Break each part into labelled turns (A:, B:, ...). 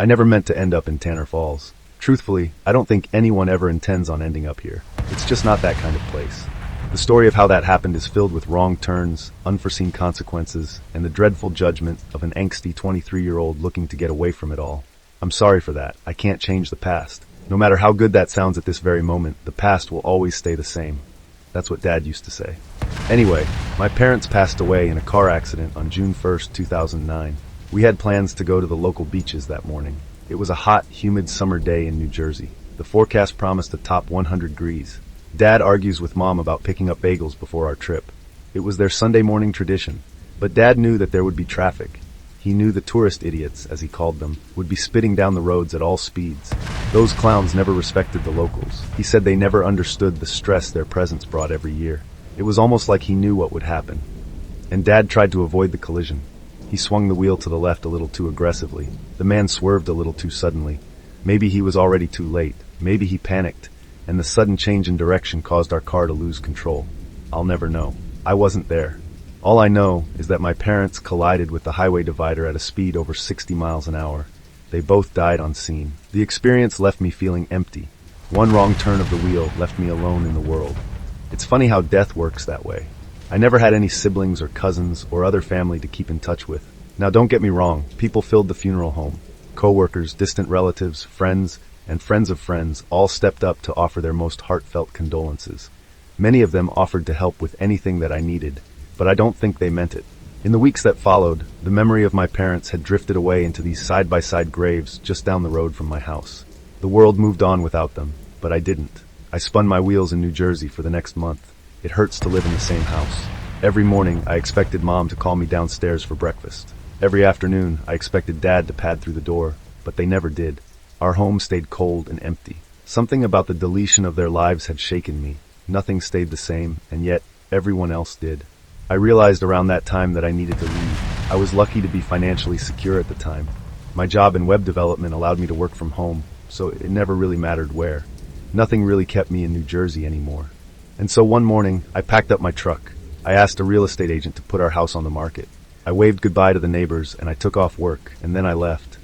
A: I never meant to end up in Tanner Falls. Truthfully, I don't think anyone ever intends on ending up here. It's just not that kind of place. The story of how that happened is filled with wrong turns, unforeseen consequences, and the dreadful judgment of an angsty 23-year-old looking to get away from it all. I'm sorry for that. I can't change the past. No matter how good that sounds at this very moment, the past will always stay the same. That's what Dad used to say. Anyway, my parents passed away in a car accident on June 1st, 2009. We had plans to go to the local beaches that morning. It was a hot, humid summer day in New Jersey. The forecast promised a top 100 degrees. Dad argues with Mom about picking up bagels before our trip. It was their Sunday morning tradition, but Dad knew that there would be traffic. He knew the tourist idiots, as he called them, would be spitting down the roads at all speeds. Those clowns never respected the locals. He said they never understood the stress their presence brought every year. It was almost like he knew what would happen. And Dad tried to avoid the collision. He swung the wheel to the left a little too aggressively. The man swerved a little too suddenly. Maybe he was already too late. Maybe he panicked, and the sudden change in direction caused our car to lose control. I'll never know. I wasn't there. All I know is that my parents collided with the highway divider at a speed over 60 miles an hour. They both died on scene. The experience left me feeling empty. One wrong turn of the wheel left me alone in the world. It's funny how death works that way. I never had any siblings or cousins or other family to keep in touch with. Now don't get me wrong, people filled the funeral home. Co-workers, distant relatives, friends, and friends of friends all stepped up to offer their most heartfelt condolences. Many of them offered to help with anything that I needed, but I don't think they meant it. In the weeks that followed, the memory of my parents had drifted away into these side-by-side graves just down the road from my house. The world moved on without them, but I didn't. I spun my wheels in New Jersey for the next month. It hurts to live in the same house. Every morning, I expected Mom to call me downstairs for breakfast. Every afternoon, I expected Dad to pad through the door, but they never did. Our home stayed cold and empty. Something about the deletion of their lives had shaken me. Nothing stayed the same, and yet everyone else did. I realized around that time that I needed to leave. I was lucky to be financially secure at the time. My job in web development allowed me to work from home, so it never really mattered where. Nothing really kept me in New Jersey anymore. And so one morning, I packed up my truck. I asked a real estate agent to put our house on the market. I waved goodbye to the neighbors and I took off work, and then I left.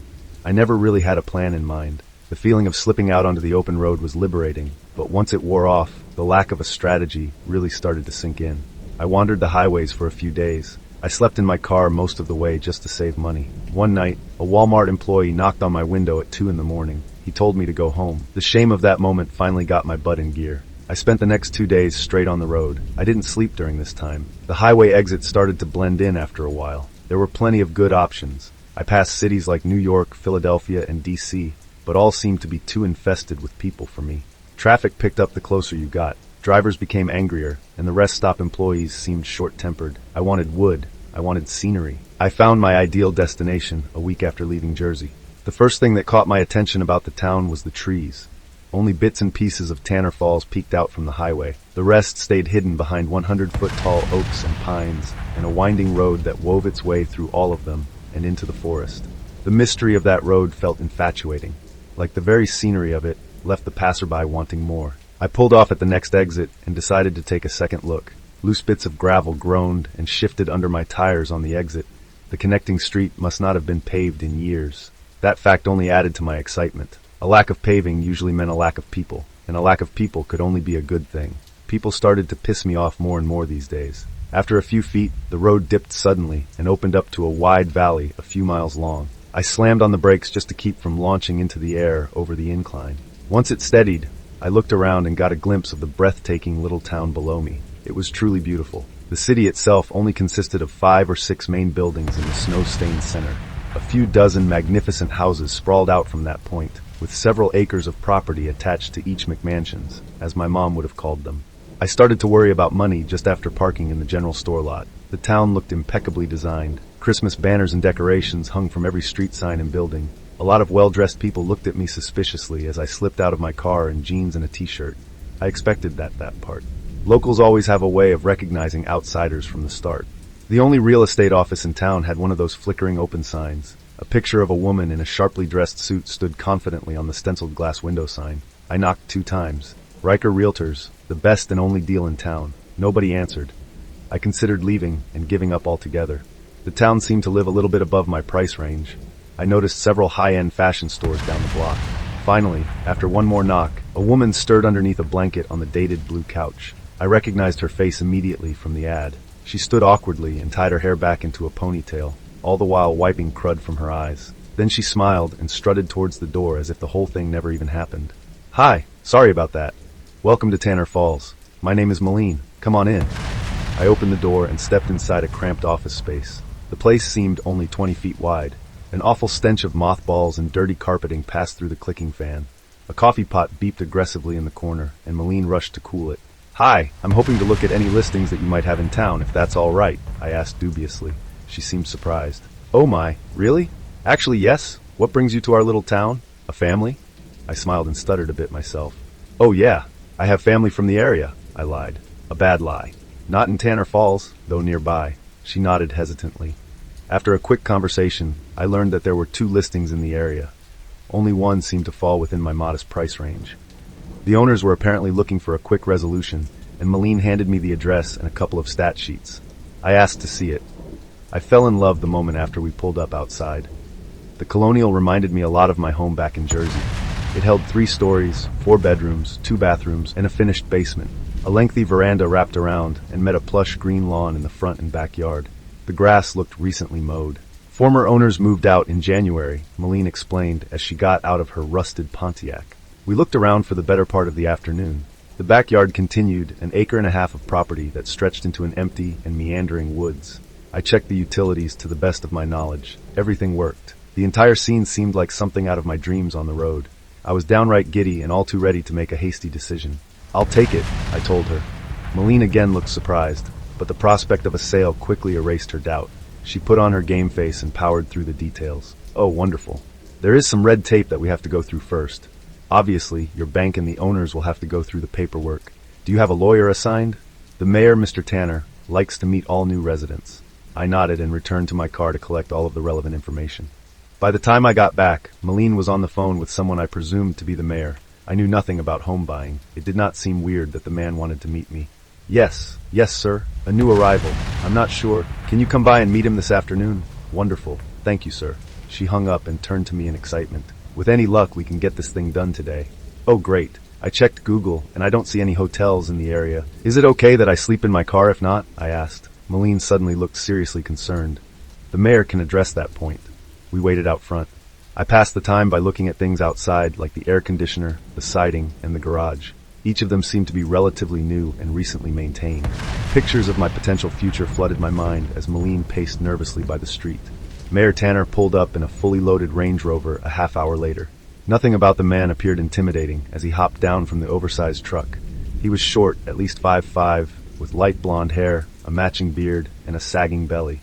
A: I never really had a plan in mind. The feeling of slipping out onto the open road was liberating, but once it wore off, the lack of a strategy really started to sink in. I wandered the highways for a few days. I slept in my car most of the way just to save money. One night, a Walmart employee knocked on my window at 2 a.m. He told me to go home. The shame of that moment finally got my butt in gear. I spent the next 2 days straight on the road. I didn't sleep during this time. The highway exits started to blend in after a while. There were plenty of good options. I passed cities like New York, Philadelphia, and D.C., but all seemed to be too infested with people for me. Traffic picked up the closer you got. Drivers became angrier, and the rest stop employees seemed short-tempered. I wanted wood. I wanted scenery. I found my ideal destination a week after leaving Jersey. The first thing that caught my attention about the town was the trees. Only bits and pieces of Tanner Falls peeked out from the highway. The rest stayed hidden behind 100-foot-tall oaks and pines, and a winding road that wove its way through all of them and into the forest. The mystery of that road felt infatuating. Like the very scenery of it, left the passerby wanting more. I pulled off at the next exit and decided to take a second look. Loose bits of gravel groaned and shifted under my tires on the exit. The connecting street must not have been paved in years. That fact only added to my excitement. A lack of paving usually meant a lack of people, and a lack of people could only be a good thing. People started to piss me off more and more these days. After a few feet, the road dipped suddenly and opened up to a wide valley a few miles long. I slammed on the brakes just to keep from launching into the air over the incline. Once it steadied, I looked around and got a glimpse of the breathtaking little town below me. It was truly beautiful. The city itself only consisted of 5 or 6 main buildings in the snow-stained center. A few dozen magnificent houses sprawled out from that point, with several acres of property attached to each McMansions, as my mom would have called them. I started to worry about money just after parking in the general store lot. The town looked impeccably designed. Christmas banners and decorations hung from every street sign and building. A lot of well-dressed people looked at me suspiciously as I slipped out of my car in jeans and a t-shirt. I expected that part. Locals always have a way of recognizing outsiders from the start. The only real estate office in town had one of those flickering open signs. A picture of a woman in a sharply dressed suit stood confidently on the stenciled glass window sign. I knocked 2 times. Riker Realtors, the best and only deal in town. Nobody answered. I considered leaving and giving up altogether. The town seemed to live a little bit above my price range. I noticed several high-end fashion stores down the block. Finally, after one more knock, a woman stirred underneath a blanket on the dated blue couch. I recognized her face immediately from the ad. She stood awkwardly and tied her hair back into a ponytail, all the while wiping crud from her eyes. Then she smiled and strutted towards the door as if the whole thing never even happened. "Hi, sorry about that. Welcome to Tanner Falls. My name is Malene. Come on in." I opened the door and stepped inside a cramped office space. The place seemed only 20 feet wide. An awful stench of mothballs and dirty carpeting passed through the clicking fan. A coffee pot beeped aggressively in the corner, and Malene rushed to cool it. "Hi, I'm hoping to look at any listings that you might have in town, if that's all right," I asked dubiously. She seemed surprised. "Oh my, really? Actually, yes. What brings you to our little town? A family?" I smiled and stuttered a bit myself. "Oh yeah, I have family from the area," I lied. A bad lie. "Not in Tanner Falls, though nearby." She nodded hesitantly. After a quick conversation, I learned that there were 2 listings in the area. Only one seemed to fall within my modest price range. The owners were apparently looking for a quick resolution, and Malene handed me the address and a couple of stat sheets. I asked to see it. I fell in love the moment after we pulled up outside. The Colonial reminded me a lot of my home back in Jersey. It held 3 stories, 4 bedrooms, 2 bathrooms, and a finished basement. A lengthy veranda wrapped around and met a plush green lawn in the front and backyard. The grass looked recently mowed. Former owners moved out in January, Malene explained as she got out of her rusted Pontiac. We looked around for the better part of the afternoon. The backyard continued, an acre and a half of property that stretched into an empty and meandering woods. I checked the utilities to the best of my knowledge. Everything worked. The entire scene seemed like something out of my dreams on the road. I was downright giddy and all too ready to make a hasty decision. "I'll take it," I told her. Malene again looked surprised, but the prospect of a sale quickly erased her doubt. She put on her game face and powered through the details. "Oh, wonderful. There is some red tape that we have to go through first. Obviously, your bank and the owners will have to go through the paperwork. Do you have a lawyer assigned?" "The mayor, Mr. Tanner, likes to meet all new residents." I nodded and returned to my car to collect all of the relevant information. By the time I got back, Malene was on the phone with someone I presumed to be the mayor. I knew nothing about home buying. It did not seem weird that the man wanted to meet me. Yes, sir. A new arrival. I'm not sure. Can you come by and meet him this afternoon?" "Wonderful. Thank you, sir." She hung up and turned to me in excitement. "With any luck, we can get this thing done today." "Oh, great. I checked Google, and I don't see any hotels in the area. Is it okay that I sleep in my car if not?" I asked. Malene suddenly looked seriously concerned. "The mayor can address that point." We waited out front. I passed the time by looking at things outside, like the air conditioner, the siding, and the garage. Each of them seemed to be relatively new and recently maintained. Pictures of my potential future flooded my mind as Malene paced nervously by the street. Mayor Tanner pulled up in a fully loaded Range Rover a half hour later. Nothing about the man appeared intimidating as he hopped down from the oversized truck. He was short, at least 5'5", with light blonde hair, a matching beard, and a sagging belly.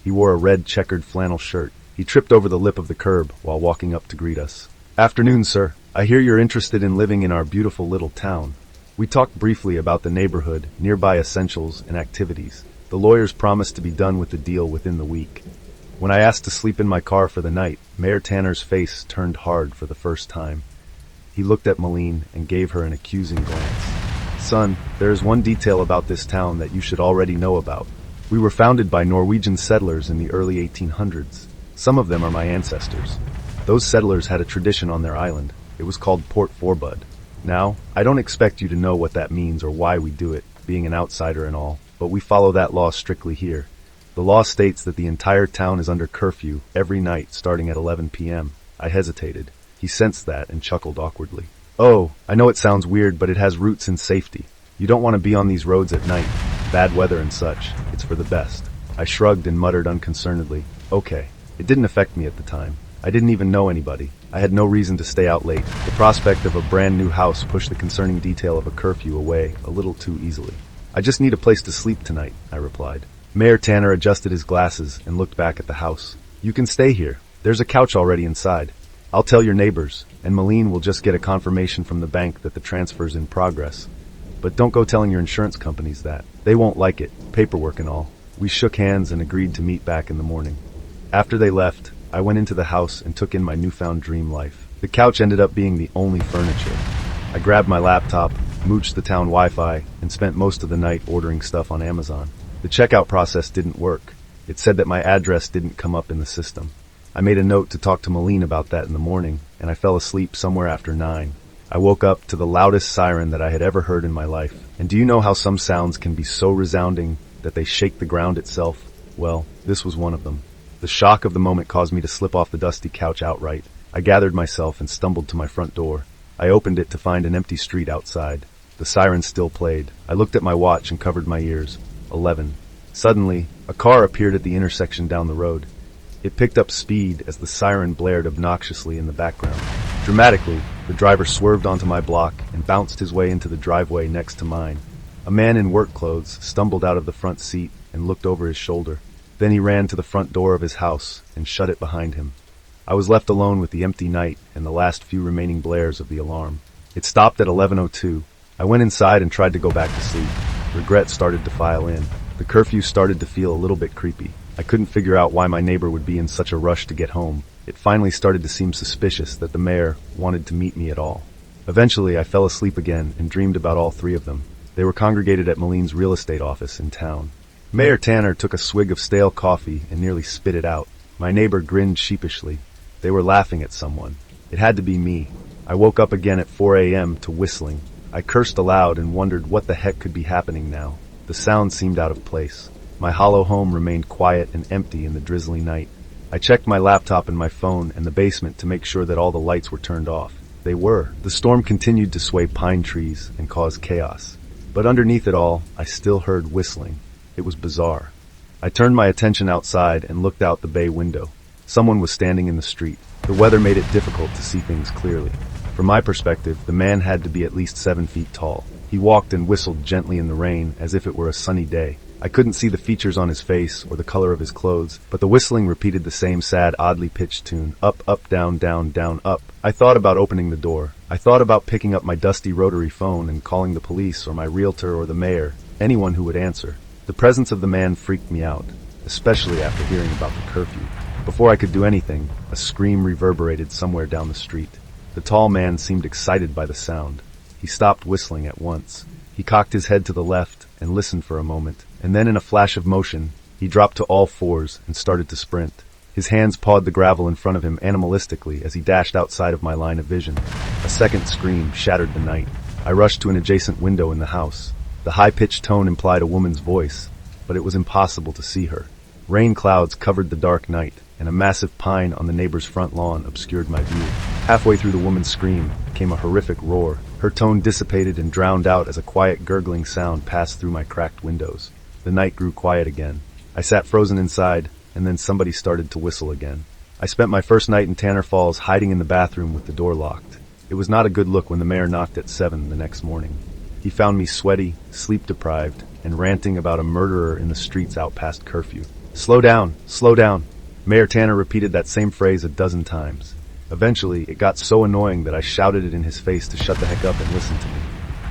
A: He wore a red checkered flannel shirt. He tripped over the lip of the curb while walking up to greet us. "Afternoon, sir. I hear you're interested in living in our beautiful little town." We talked briefly about the neighborhood, nearby essentials, and activities. The lawyers promised to be done with the deal within the week. When I asked to sleep in my car for the night, Mayor Tanner's face turned hard for the first time. He looked at Malene and gave her an accusing glance. "Son, there is one detail about this town that you should already know about. We were founded by Norwegian settlers in the early 1800s. Some of them are my ancestors. Those settlers had a tradition on their island. It was called Port Forbud. Now, I don't expect you to know what that means or why we do it, being an outsider and all, but we follow that law strictly here. The law states that the entire town is under curfew every night starting at 11 p.m. I hesitated. He sensed that and chuckled awkwardly. "Oh, I know it sounds weird, but it has roots in safety. You don't want to be on these roads at night. Bad weather and such. It's for the best." I shrugged and muttered unconcernedly, "Okay." It didn't affect me at the time. I didn't even know anybody. I had no reason to stay out late. The prospect of a brand new house pushed the concerning detail of a curfew away a little too easily. "I just need a place to sleep tonight," I replied. Mayor Tanner adjusted his glasses and looked back at the house. "You can stay here. There's a couch already inside. I'll tell your neighbors, and Malene will just get a confirmation from the bank that the transfer's in progress. But don't go telling your insurance companies that. They won't like it, paperwork and all." We shook hands and agreed to meet back in the morning. After they left, I went into the house and took in my newfound dream life. The couch ended up being the only furniture. I grabbed my laptop, mooched the town Wi-Fi, and spent most of the night ordering stuff on Amazon. The checkout process didn't work. It said that my address didn't come up in the system. I made a note to talk to Malene about that in the morning, and I fell asleep somewhere after 9. I woke up to the loudest siren that I had ever heard in my life. And do you know how some sounds can be so resounding that they shake the ground itself? Well, this was one of them. The shock of the moment caused me to slip off the dusty couch outright. I gathered myself and stumbled to my front door. I opened it to find an empty street outside. The siren still played. I looked at my watch and covered my ears. 11. Suddenly, a car appeared at the intersection down the road. It picked up speed as the siren blared obnoxiously in the background. Dramatically, the driver swerved onto my block and bounced his way into the driveway next to mine. A man in work clothes stumbled out of the front seat and looked over his shoulder. Then he ran to the front door of his house and shut it behind him. I was left alone with the empty night and the last few remaining blares of the alarm. It stopped at 11:02. I went inside and tried to go back to sleep. Regret started to file in. The curfew started to feel a little bit creepy. I couldn't figure out why my neighbor would be in such a rush to get home. It finally started to seem suspicious that the mayor wanted to meet me at all. Eventually, I fell asleep again and dreamed about all three of them. They were congregated at Malene's real estate office in town. Mayor Tanner took a swig of stale coffee and nearly spit it out. My neighbor grinned sheepishly. They were laughing at someone. It had to be me. I woke up again at 4 a.m. to whistling. I cursed aloud and wondered what the heck could be happening now. The sound seemed out of place. My hollow home remained quiet and empty in the drizzly night. I checked my laptop and my phone and the basement to make sure that all the lights were turned off. They were. The storm continued to sway pine trees and cause chaos. But underneath it all, I still heard whistling. It was bizarre. I turned my attention outside and looked out the bay window. Someone was standing in the street. The weather made it difficult to see things clearly. From my perspective, the man had to be at least 7 feet tall. He walked and whistled gently in the rain as if it were a sunny day. I couldn't see the features on his face or the color of his clothes, but the whistling repeated the same sad, oddly pitched tune, up, up, down, down, down, up. I thought about opening the door. I thought about picking up my dusty rotary phone and calling the police or my realtor or the mayor, anyone who would answer. The presence of the man freaked me out, especially after hearing about the curfew. Before I could do anything, a scream reverberated somewhere down the street. The tall man seemed excited by the sound. He stopped whistling at once. He cocked his head to the left and listened for a moment, and then in a flash of motion, he dropped to all fours and started to sprint. His hands pawed the gravel in front of him animalistically as he dashed outside of my line of vision. A second scream shattered the night. I rushed to an adjacent window in the house. The high-pitched tone implied a woman's voice, but it was impossible to see her. Rain clouds covered the dark night, and a massive pine on the neighbor's front lawn obscured my view. Halfway through the woman's scream came a horrific roar. Her tone dissipated and drowned out as a quiet gurgling sound passed through my cracked windows. The night grew quiet again. I sat frozen inside, and then somebody started to whistle again. I spent my first night in Tanner Falls hiding in the bathroom with the door locked. It was not a good look when the mayor knocked at 7 the next morning. He found me sweaty, sleep-deprived, and ranting about a murderer in the streets out past curfew. Slow down, slow down. Mayor Tanner repeated that same phrase a dozen times. Eventually, it got so annoying that I shouted it in his face to shut the heck up and listen to me.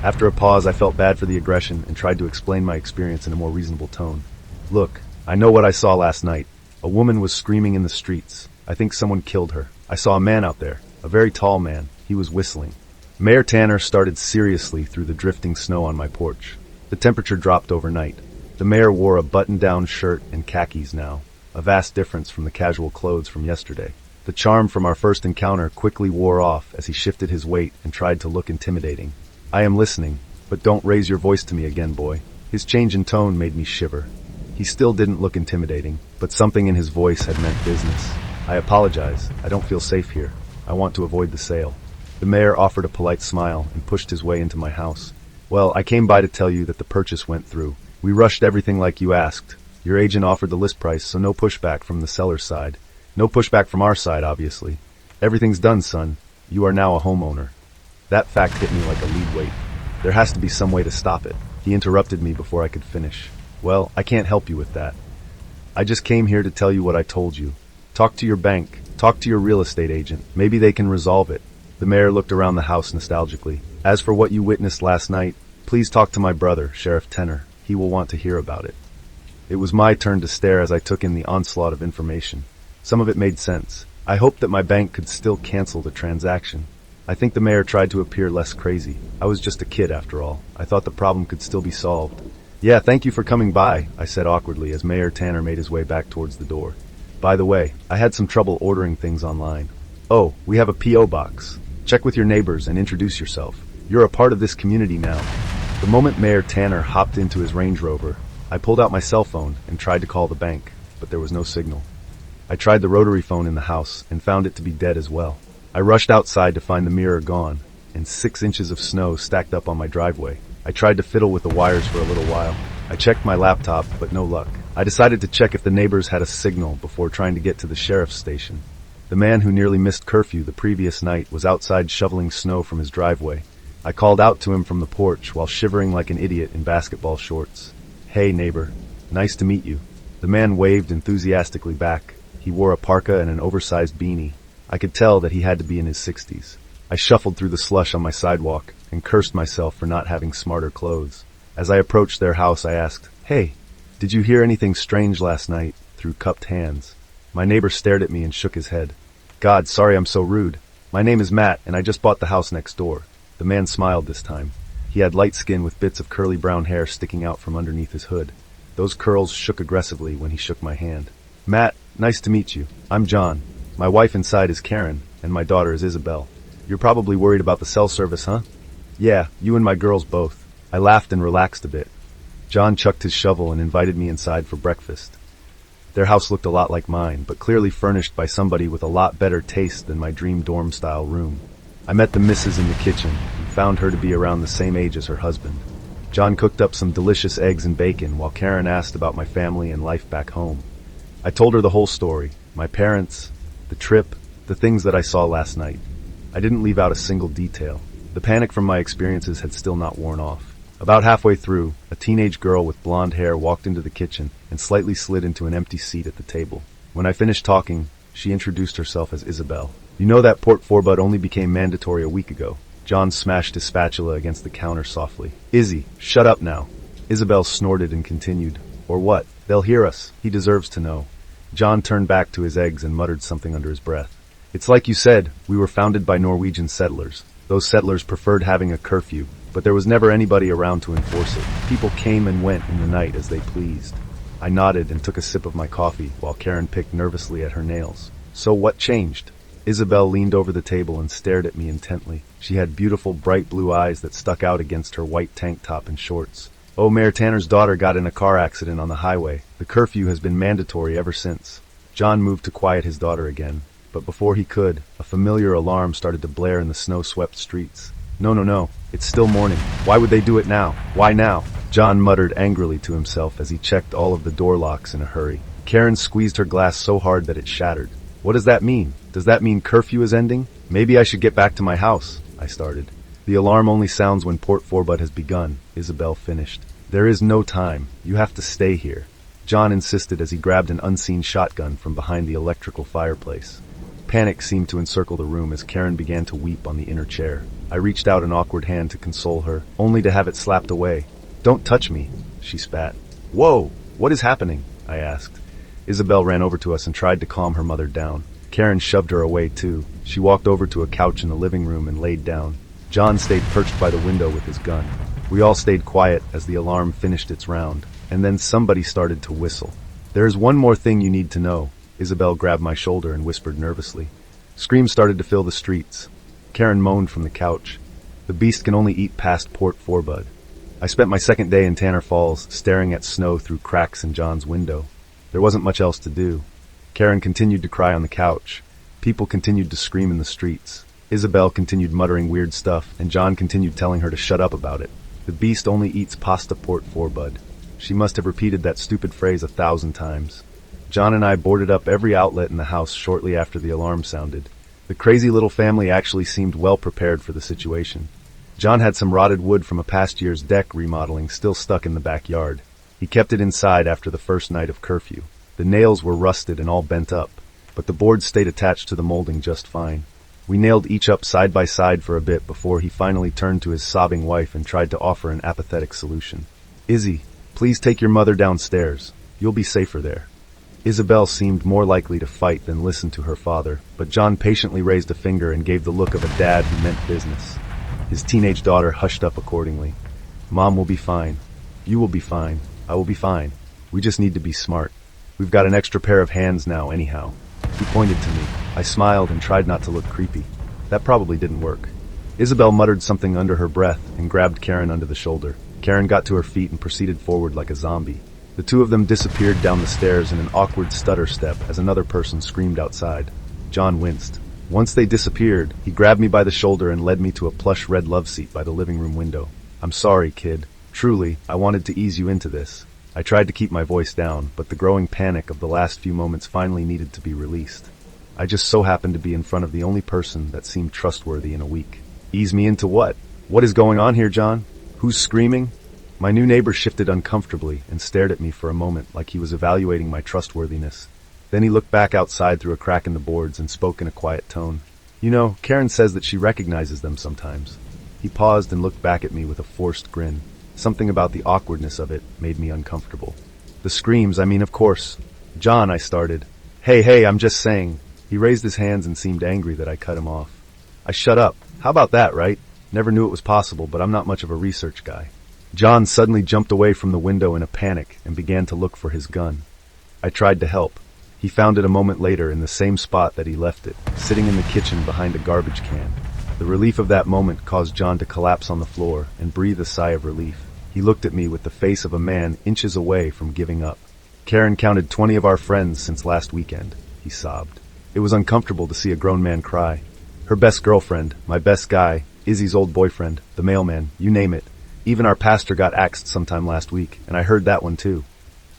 A: After a pause, I felt bad for the aggression and tried to explain my experience in a more reasonable tone. Look, I know what I saw last night. A woman was screaming in the streets. I think someone killed her. I saw a man out there, a very tall man. He was whistling. Mayor Tanner started seriously through the drifting snow on my porch. The temperature dropped overnight. The mayor wore a button-down shirt and khakis now, a vast difference from the casual clothes from yesterday. The charm from our first encounter quickly wore off as he shifted his weight and tried to look intimidating. I am listening, but don't raise your voice to me again, boy. His change in tone made me shiver. He still didn't look intimidating, but something in his voice had meant business. I apologize. I don't feel safe here. I want to avoid the sale. The mayor offered a polite smile and pushed his way into my house. Well, I came by to tell you that the purchase went through. We rushed everything like you asked. Your agent offered the list price, so no pushback from the seller's side. No pushback from our side, obviously. Everything's done, son. You are now a homeowner. That fact hit me like a lead weight. There has to be some way to stop it. He interrupted me before I could finish. Well, I can't help you with that. I just came here to tell you what I told you. Talk to your bank. Talk to your real estate agent. Maybe they can resolve it. The mayor looked around the house nostalgically. As for what you witnessed last night, please talk to my brother, Sheriff Tanner. He will want to hear about it. It was my turn to stare as I took in the onslaught of information. Some of it made sense. I hoped that my bank could still cancel the transaction. I think the mayor tried to appear less crazy. I was just a kid after all. I thought the problem could still be solved. Yeah, thank you for coming by, I said awkwardly as Mayor Tanner made his way back towards the door. By the way, I had some trouble ordering things online. Oh, we have a P.O. box. Check with your neighbors and introduce yourself. You're a part of this community now. The moment Mayor Tanner hopped into his Range Rover, I pulled out my cell phone and tried to call the bank, but there was no signal. I tried the rotary phone in the house and found it to be dead as well. I rushed outside to find the mirror gone, and 6 inches of snow stacked up on my driveway. I tried to fiddle with the wires for a little while. I checked my laptop, but no luck. I decided to check if the neighbors had a signal before trying to get to the sheriff's station. The man who nearly missed curfew the previous night was outside shoveling snow from his driveway. I called out to him from the porch while shivering like an idiot in basketball shorts. "Hey, neighbor. Nice to meet you." The man waved enthusiastically back. He wore a parka and an oversized beanie. I could tell that he had to be in his 60s. I shuffled through the slush on my sidewalk and cursed myself for not having smarter clothes. As I approached their house, I asked, "Hey, did you hear anything strange last night?" through cupped hands. My neighbor stared at me and shook his head. "God, sorry I'm so rude. My name is Matt, and I just bought the house next door." The man smiled this time. He had light skin with bits of curly brown hair sticking out from underneath his hood. Those curls shook aggressively when he shook my hand. "Matt, nice to meet you. I'm John. My wife inside is Karen, and my daughter is Isabelle. You're probably worried about the cell service, huh?" "Yeah, you and my girls both." I laughed and relaxed a bit. John chucked his shovel and invited me inside for breakfast. Their house looked a lot like mine, but clearly furnished by somebody with a lot better taste than my dream dorm-style room. I met the missus in the kitchen and found her to be around the same age as her husband. John cooked up some delicious eggs and bacon while Karen asked about my family and life back home. I told her the whole story, my parents, the trip, the things that I saw last night. I didn't leave out a single detail. The panic from my experiences had still not worn off. About halfway through, a teenage girl with blonde hair walked into the kitchen and slightly slid into an empty seat at the table. When I finished talking, she introduced herself as Isabelle. "You know that Port Forbud only became mandatory a week ago." John smashed his spatula against the counter softly. "Izzy, shut up now." Isabelle snorted and continued, "Or what? They'll hear us. He deserves to know." John turned back to his eggs and muttered something under his breath. "It's like you said, we were founded by Norwegian settlers. Those settlers preferred having a curfew, but there was never anybody around to enforce it. People came and went in the night as they pleased." I nodded and took a sip of my coffee while Karen picked nervously at her nails. "So what changed?" Isabelle leaned over the table and stared at me intently. She had beautiful bright blue eyes that stuck out against her white tank top and shorts. "Oh, Mayor Tanner's daughter got in a car accident on the highway. The curfew has been mandatory ever since." John moved to quiet his daughter again, but before he could, a familiar alarm started to blare in the snow-swept streets. No, it's still morning. Why would they do it now? Why now?" John muttered angrily to himself as he checked all of the door locks in a hurry. Karen squeezed her glass so hard that it shattered. "What does that mean? Does that mean curfew is ending? Maybe I should get back to my house," I started. "The alarm only sounds when Port Forbud has begun," Isabelle finished. "There is no time. You have to stay here," John insisted as he grabbed an unseen shotgun from behind the electrical fireplace. Panic seemed to encircle the room as Karen began to weep on the inner chair. I reached out an awkward hand to console her, only to have it slapped away. "Don't touch me," she spat. "Whoa, what is happening?" I asked. Isabelle ran over to us and tried to calm her mother down. Karen shoved her away too. She walked over to a couch in the living room and laid down. John stayed perched by the window with his gun. We all stayed quiet as the alarm finished its round, and then somebody started to whistle. "There is one more thing you need to know." Isabelle grabbed my shoulder and whispered nervously. Screams started to fill the streets. Karen moaned from the couch. "The beast can only eat past Port Forbud." I spent my second day in Tanner Falls, staring at snow through cracks in John's window. There wasn't much else to do. Karen continued to cry on the couch. People continued to scream in the streets. Isabelle continued muttering weird stuff, and John continued telling her to shut up about it. "The beast only eats pasta Port Forbud." She must have repeated that stupid phrase 1,000 times. John and I boarded up every outlet in the house shortly after the alarm sounded. The crazy little family actually seemed well prepared for the situation. John had some rotted wood from a past year's deck remodeling still stuck in the backyard. He kept it inside after the first night of curfew. The nails were rusted and all bent up, but the boards stayed attached to the molding just fine. We nailed each up side by side for a bit before he finally turned to his sobbing wife and tried to offer an apathetic solution. "Izzy, please take your mother downstairs. You'll be safer there." Isabelle seemed more likely to fight than listen to her father, but John patiently raised a finger and gave the look of a dad who meant business. His teenage daughter hushed up accordingly. "Mom will be fine. You will be fine. I will be fine. We just need to be smart." We've got an extra pair of hands now anyhow. He pointed to me. I smiled and tried not to look creepy. That probably didn't work. Isabelle muttered something under her breath and grabbed Karen under the shoulder. Karen got to her feet and proceeded forward like a zombie. The two of them disappeared down the stairs in an awkward stutter step as another person screamed outside. John winced. Once they disappeared, he grabbed me by the shoulder and led me to a plush red love seat by the living room window. "I'm sorry, kid. Truly, I wanted to ease you into this." I tried to keep my voice down, but the growing panic of the last few moments finally needed to be released. I just so happened to be in front of the only person that seemed trustworthy in a week. Ease me into what? What is going on here, John? Who's screaming? My new neighbor shifted uncomfortably and stared at me for a moment like he was evaluating my trustworthiness. Then he looked back outside through a crack in the boards and spoke in a quiet tone. "You know, Karen says that she recognizes them sometimes." He paused and looked back at me with a forced grin. Something about the awkwardness of it made me uncomfortable. "The screams, I mean, of course." "John," I started. Hey, I'm just saying." He raised his hands and seemed angry that I cut him off. I shut up. How about that, right? Never knew it was possible, but I'm not much of a research guy. John suddenly jumped away from the window in a panic and began to look for his gun. I tried to help. He found it a moment later in the same spot that he left it, sitting in the kitchen behind a garbage can. The relief of that moment caused John to collapse on the floor and breathe a sigh of relief. He looked at me with the face of a man inches away from giving up. "Karen counted 20 of our friends since last weekend," he sobbed. It was uncomfortable to see a grown man cry. Her best girlfriend, my best guy, Izzy's old boyfriend, the mailman, you name it. Even our pastor got axed sometime last week, and I heard that one too.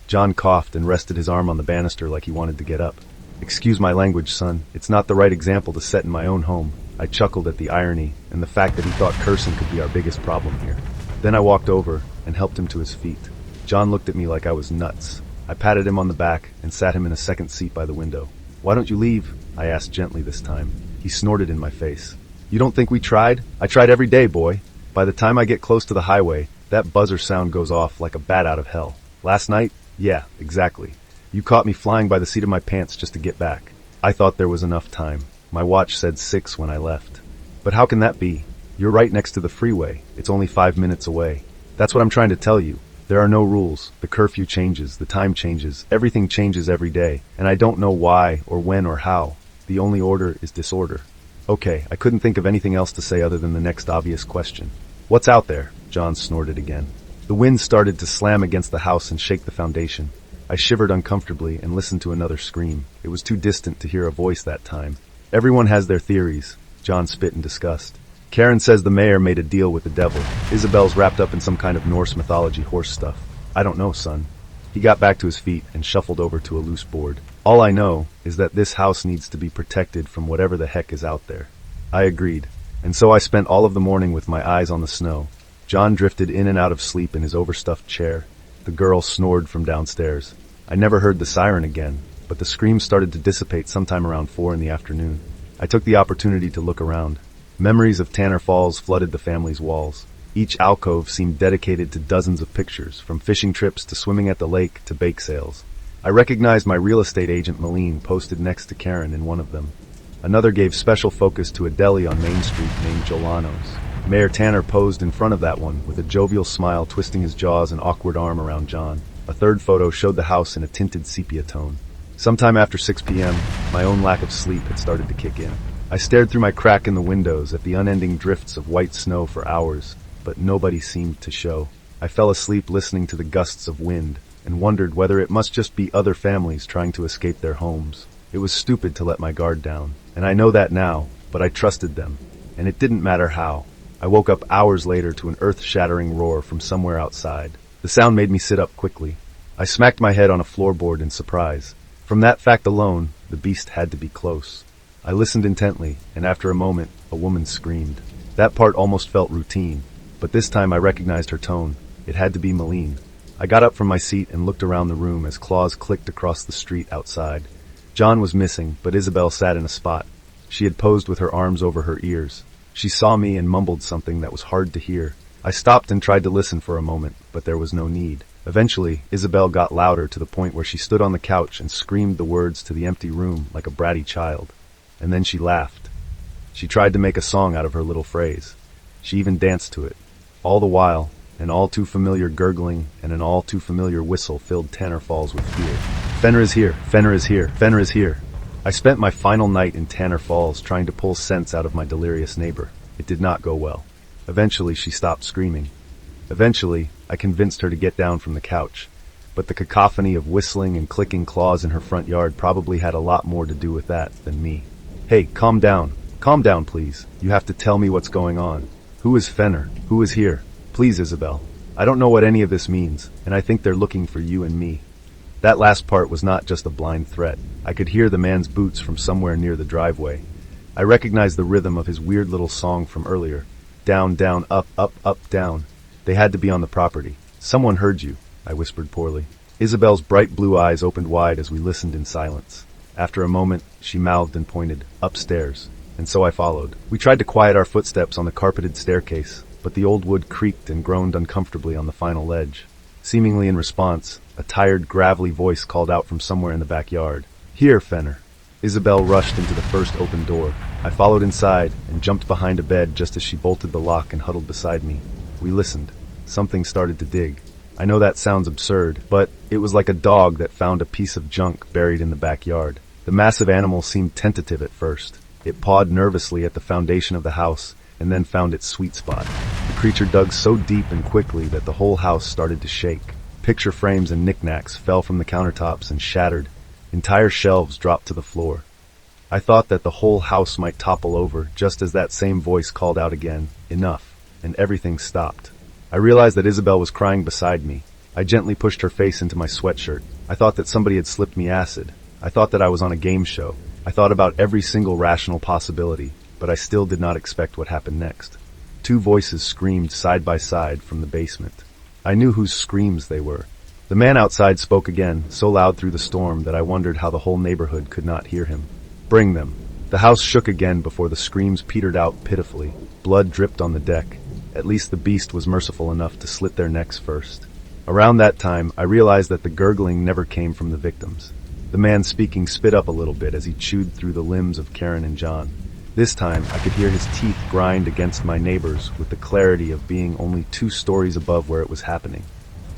A: John coughed and rested his arm on the banister like he wanted to get up. "Excuse my language, son. It's not the right example to set in my own home." I chuckled at the irony and the fact that he thought cursing could be our biggest problem here. Then I walked over and helped him to his feet. John looked at me like I was nuts. I patted him on the back and sat him in a second seat by the window. "Why don't you leave?" I asked gently this time. He snorted in my face. "You don't think we tried? I tried every day, boy. By the time I get close to the highway, that buzzer sound goes off like a bat out of hell. Last night? Yeah, exactly. You caught me flying by the seat of my pants just to get back. I thought there was enough time. My watch said 6 when I left. But how can that be? You're right next to the freeway. It's only 5 minutes away. That's what I'm trying to tell you. There are no rules. The curfew changes, the time changes, everything changes every day, and I don't know why or when or how. The only order is disorder." Okay, I couldn't think of anything else to say other than the next obvious question. "What's out there?" John snorted again. The wind started to slam against the house and shake the foundation. I shivered uncomfortably and listened to another scream. It was too distant to hear a voice that time. "Everyone has their theories." John spit in disgust. "Karen says the mayor made a deal with the devil. Isabelle's wrapped up in some kind of Norse mythology horse stuff. I don't know, son." He got back to his feet and shuffled over to a loose board. "All I know is that this house needs to be protected from whatever the heck is out there." I agreed, and so I spent all of the morning with my eyes on the snow. John drifted in and out of sleep in his overstuffed chair. The girl snored from downstairs. I never heard the siren again, but the screams started to dissipate sometime around 4 in the afternoon. I took the opportunity to look around. Memories of Tanner Falls flooded the family's walls. Each alcove seemed dedicated to dozens of pictures, from fishing trips to swimming at the lake to bake sales. I recognized my real estate agent Malene posted next to Karen in one of them. Another gave special focus to a deli on Main Street named Jolano's. Mayor Tanner posed in front of that one with a jovial smile twisting his jaws and awkward arm around John. A third photo showed the house in a tinted sepia tone. Sometime after 6 p.m., my own lack of sleep had started to kick in. I stared through my crack in the windows at the unending drifts of white snow for hours, but nobody seemed to show. I fell asleep listening to the gusts of wind and wondered whether it must just be other families trying to escape their homes. It was stupid to let my guard down, and I know that now, but I trusted them, and it didn't matter how. I woke up hours later to an earth-shattering roar from somewhere outside. The sound made me sit up quickly. I smacked my head on a floorboard in surprise. From that fact alone, the beast had to be close. I listened intently, and after a moment, a woman screamed. That part almost felt routine, but this time I recognized her tone. It had to be Malene. I got up from my seat and looked around the room as claws clicked across the street outside. John was missing, but Isabelle sat in a spot. She had posed with her arms over her ears. She saw me and mumbled something that was hard to hear. I stopped and tried to listen for a moment, but there was no need. Eventually, Isabelle got louder to the point where she stood on the couch and screamed the words to the empty room like a bratty child. And then she laughed. She tried to make a song out of her little phrase. She even danced to it. All the while, an all-too-familiar gurgling and an all-too-familiar whistle filled Tanner Falls with fear. Fenner is here, Fenner is here, Fenner is here. I spent my final night in Tanner Falls trying to pull sense out of my delirious neighbor. It did not go well. Eventually, she stopped screaming. Eventually, I convinced her to get down from the couch. But the cacophony of whistling and clicking claws in her front yard probably had a lot more to do with that than me. Hey, calm down. Calm down, please. You have to tell me what's going on. Who is Fenner? Who is here? Please, Isabelle. I don't know what any of this means, and I think they're looking for you and me. That last part was not just a blind threat. I could hear the man's boots from somewhere near the driveway. I recognized the rhythm of his weird little song from earlier. Down, down, up, up, up, down. They had to be on the property. Someone heard you, I whispered poorly. Isabelle's bright blue eyes opened wide as we listened in silence. After a moment, she mouthed and pointed, upstairs. And so I followed. We tried to quiet our footsteps on the carpeted staircase, but the old wood creaked and groaned uncomfortably on the final ledge. Seemingly in response, a tired, gravelly voice called out from somewhere in the backyard. Here, Fenner. Isabelle rushed into the first open door. I followed inside and jumped behind a bed just as she bolted the lock and huddled beside me. We listened. Something started to dig. I know that sounds absurd, but it was like a dog that found a piece of junk buried in the backyard. The massive animal seemed tentative at first. It pawed nervously at the foundation of the house and then found its sweet spot. The creature dug so deep and quickly that the whole house started to shake. Picture frames and knickknacks fell from the countertops and shattered. Entire shelves dropped to the floor. I thought that the whole house might topple over just as that same voice called out again, enough, and everything stopped. I realized that Isabelle was crying beside me. I gently pushed her face into my sweatshirt. I thought that somebody had slipped me acid. I thought that I was on a game show. I thought about every single rational possibility, but I still did not expect what happened next. Two voices screamed side by side from the basement. I knew whose screams they were. The man outside spoke again, so loud through the storm that I wondered how the whole neighborhood could not hear him. Bring them. The house shook again before the screams petered out pitifully. Blood dripped on the deck. At least the beast was merciful enough to slit their necks first. Around that time, I realized that the gurgling never came from the victims. The man speaking spit up a little bit as he chewed through the limbs of Karen and John. This time, I could hear his teeth grind against my neighbor's with the clarity of being only 2 stories above where it was happening.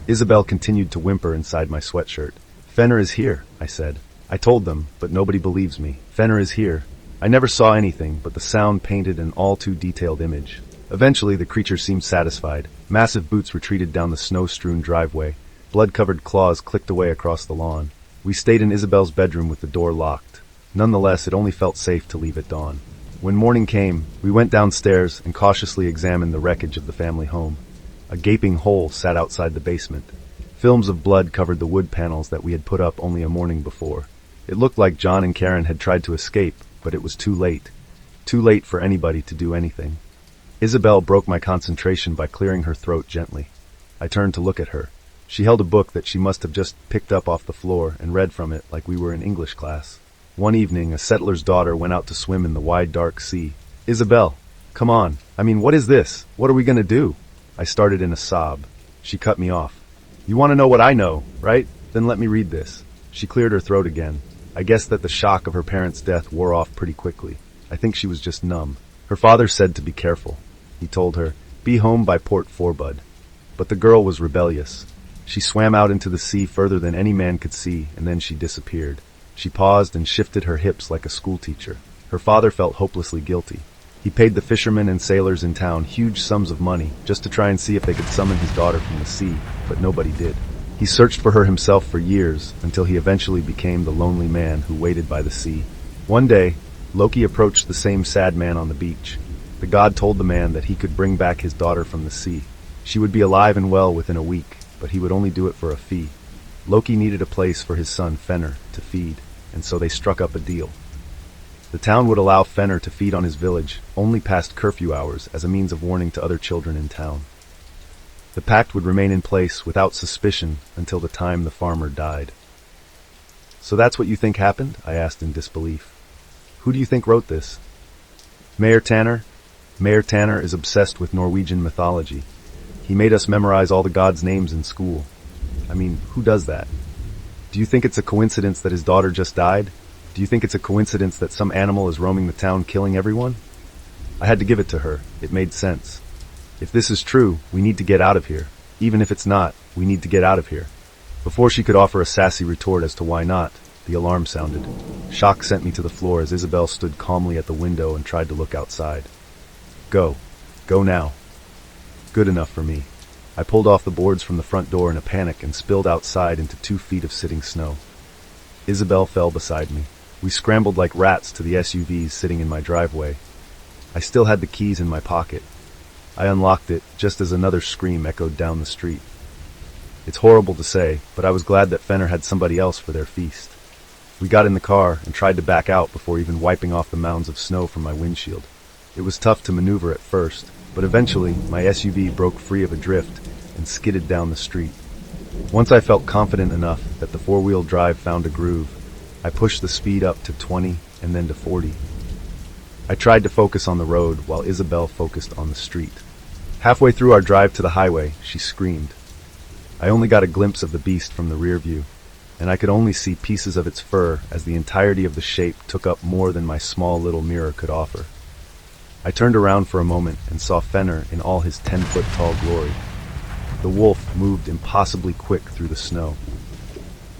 A: Isabelle continued to whimper inside my sweatshirt. Fenner is here, I said. I told them, but nobody believes me. Fenner is here. I never saw anything, but the sound painted an all too detailed image. Eventually, the creature seemed satisfied. Massive boots retreated down the snow-strewn driveway. Blood-covered claws clicked away across the lawn. We stayed in Isabelle's bedroom with the door locked. Nonetheless, it only felt safe to leave at dawn. When morning came, we went downstairs and cautiously examined the wreckage of the family home. A gaping hole sat outside the basement. Films of blood covered the wood panels that we had put up only a morning before. It looked like John and Karen had tried to escape, but it was too late. Too late for anybody to do anything. Isabelle broke my concentration by clearing her throat gently. I turned to look at her. She held a book that she must have just picked up off the floor and read from it like we were in English class. One evening, a settler's daughter went out to swim in the wide, dark sea. Isabelle, come on. I mean, what is this? What are we going to do? I started in a sob. She cut me off. You want to know what I know, right? Then let me read this. She cleared her throat again. I guessed that the shock of her parents' death wore off pretty quickly. I think she was just numb. Her father said to be careful. He told her, be home by Port Forbud. But the girl was rebellious. She swam out into the sea further than any man could see, and then she disappeared. She paused and shifted her hips like a schoolteacher. Her father felt hopelessly guilty. He paid the fishermen and sailors in town huge sums of money just to try and see if they could summon his daughter from the sea, but nobody did. He searched for her himself for years until he eventually became the lonely man who waited by the sea. One day, Loki approached the same sad man on the beach. The god told the man that he could bring back his daughter from the sea. She would be alive and well within a week, but he would only do it for a fee. Loki needed a place for his son Fenner to feed, and so they struck up a deal. The town would allow Fenner to feed on his village only past curfew hours as a means of warning to other children in town. The pact would remain in place without suspicion until the time the farmer died. So that's what you think happened? I asked in disbelief. Who do you think wrote this? Mayor Tanner? Mayor Tanner is obsessed with Norwegian mythology. He made us memorize all the gods' names in school. I mean, who does that? Do you think it's a coincidence that his daughter just died? Do you think it's a coincidence that some animal is roaming the town killing everyone? I had to give it to her. It made sense. If this is true, we need to get out of here. Even if it's not, we need to get out of here. Before she could offer a sassy retort as to why not, the alarm sounded. Shock sent me to the floor as Isabelle stood calmly at the window and tried to look outside. Go. Go now. Good enough for me. I pulled off the boards from the front door in a panic and spilled outside into 2 feet of sitting snow. Isabelle fell beside me. We scrambled like rats to the SUVs sitting in my driveway. I still had the keys in my pocket. I unlocked it just as another scream echoed down the street. It's horrible to say, but I was glad that Fenner had somebody else for their feast. We got in the car and tried to back out before even wiping off the mounds of snow from my windshield. It was tough to maneuver at first, but eventually my SUV broke free of a drift and skidded down the street. Once I felt confident enough that the 4-wheel drive found a groove, I pushed the speed up to 20 and then to 40. I tried to focus on the road while Isabelle focused on the street. Halfway through our drive to the highway, she screamed. I only got a glimpse of the beast from the rear view, and I could only see pieces of its fur as the entirety of the shape took up more than my small little mirror could offer. I turned around for a moment and saw Fenner in all his 10-foot-tall glory. The wolf moved impossibly quick through the snow.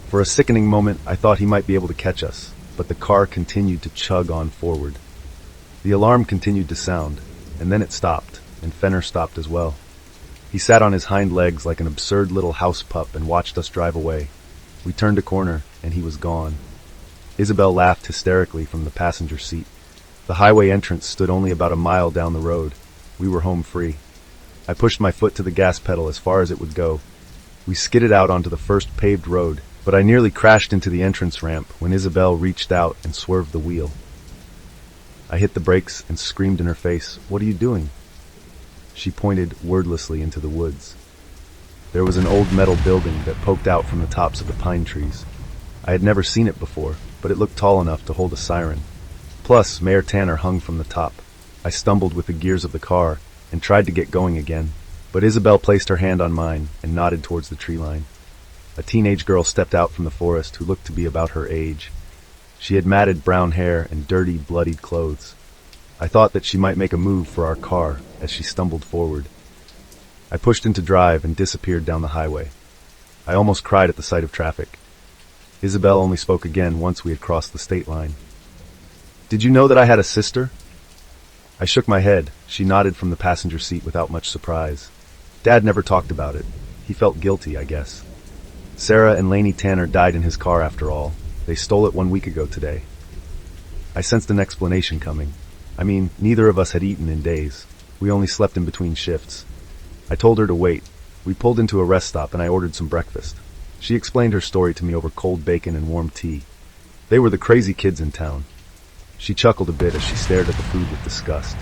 A: For a sickening moment, I thought he might be able to catch us, but the car continued to chug on forward. The alarm continued to sound, and then it stopped, and Fenner stopped as well. He sat on his hind legs like an absurd little house pup and watched us drive away. We turned a corner, and he was gone. Isabelle laughed hysterically from the passenger seat. The highway entrance stood only about a mile down the road. We were home free. I pushed my foot to the gas pedal as far as it would go. We skidded out onto the first paved road, but I nearly crashed into the entrance ramp when Isabelle reached out and swerved the wheel. I hit the brakes and screamed in her face, "What are you doing?" She pointed wordlessly into the woods. There was an old metal building that poked out from the tops of the pine trees. I had never seen it before, but it looked tall enough to hold a siren. Plus, Mayor Tanner hung from the top. I stumbled with the gears of the car and tried to get going again, but Isabelle placed her hand on mine and nodded towards the tree line. A teenage girl stepped out from the forest who looked to be about her age. She had matted brown hair and dirty, bloodied clothes. I thought that she might make a move for our car as she stumbled forward. I pushed into drive and disappeared down the highway. I almost cried at the sight of traffic. Isabelle only spoke again once we had crossed the state line. "Did you know that I had a sister?" I shook my head. She nodded from the passenger seat without much surprise. Dad never talked about it. He felt guilty, I guess. Sarah and Laney Tanner died in his car after all. They stole it 1 week ago today. I sensed an explanation coming. I mean, neither of us had eaten in days. We only slept in between shifts. I told her to wait. We pulled into a rest stop and I ordered some breakfast. She explained her story to me over cold bacon and warm tea. They were the crazy kids in town. She chuckled a bit as she stared at the food with disgust.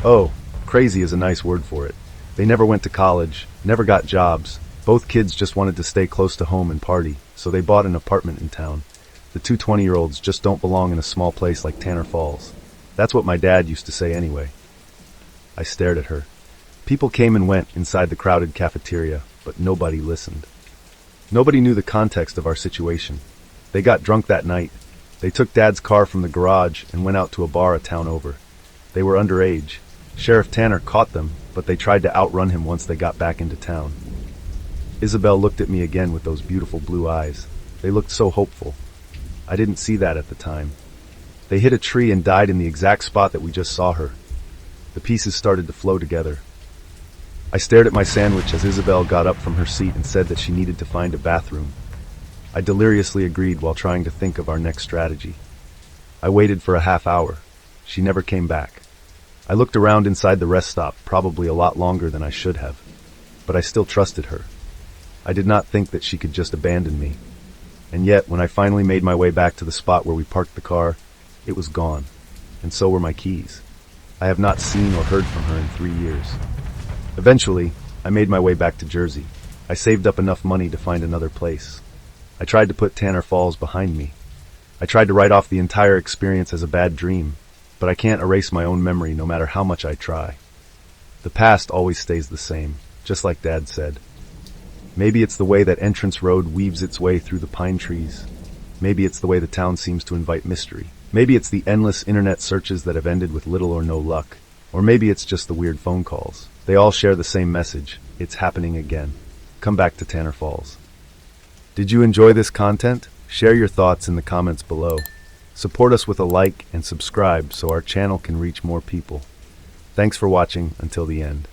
A: Oh, crazy is a nice word for it. They never went to college, never got jobs. Both kids just wanted to stay close to home and party, so they bought an apartment in town. The two 20-year-olds just don't belong in a small place like Tanner Falls. That's what my dad used to say anyway. I stared at her. People came and went inside the crowded cafeteria, but nobody listened. Nobody knew the context of our situation. They got drunk that night. They took Dad's car from the garage and went out to a bar a town over. They were underage. Sheriff Tanner caught them, but they tried to outrun him once they got back into town. Isabelle looked at me again with those beautiful blue eyes. They looked so hopeful. I didn't see that at the time. They hit a tree and died in the exact spot that we just saw her. The pieces started to flow together. I stared at my sandwich as Isabelle got up from her seat and said that she needed to find a bathroom. I deliriously agreed while trying to think of our next strategy. I waited for a half hour. She never came back. I looked around inside the rest stop, probably a lot longer than I should have. But I still trusted her. I did not think that she could just abandon me. And yet, when I finally made my way back to the spot where we parked the car, it was gone. And so were my keys. I have not seen or heard from her in 3 years. Eventually, I made my way back to Jersey. I saved up enough money to find another place. I tried to put Tanner Falls behind me. I tried to write off the entire experience as a bad dream, but I can't erase my own memory no matter how much I try. The past always stays the same, just like Dad said. Maybe it's the way that Entrance Road weaves its way through the pine trees. Maybe it's the way the town seems to invite mystery. Maybe it's the endless internet searches that have ended with little or no luck. Or maybe it's just the weird phone calls. They all share the same message. It's happening again. Come back to Tanner Falls. Did you enjoy this content? Share your thoughts in the comments below. Support us with a like and subscribe so our channel can reach more people. Thanks for watching until the end.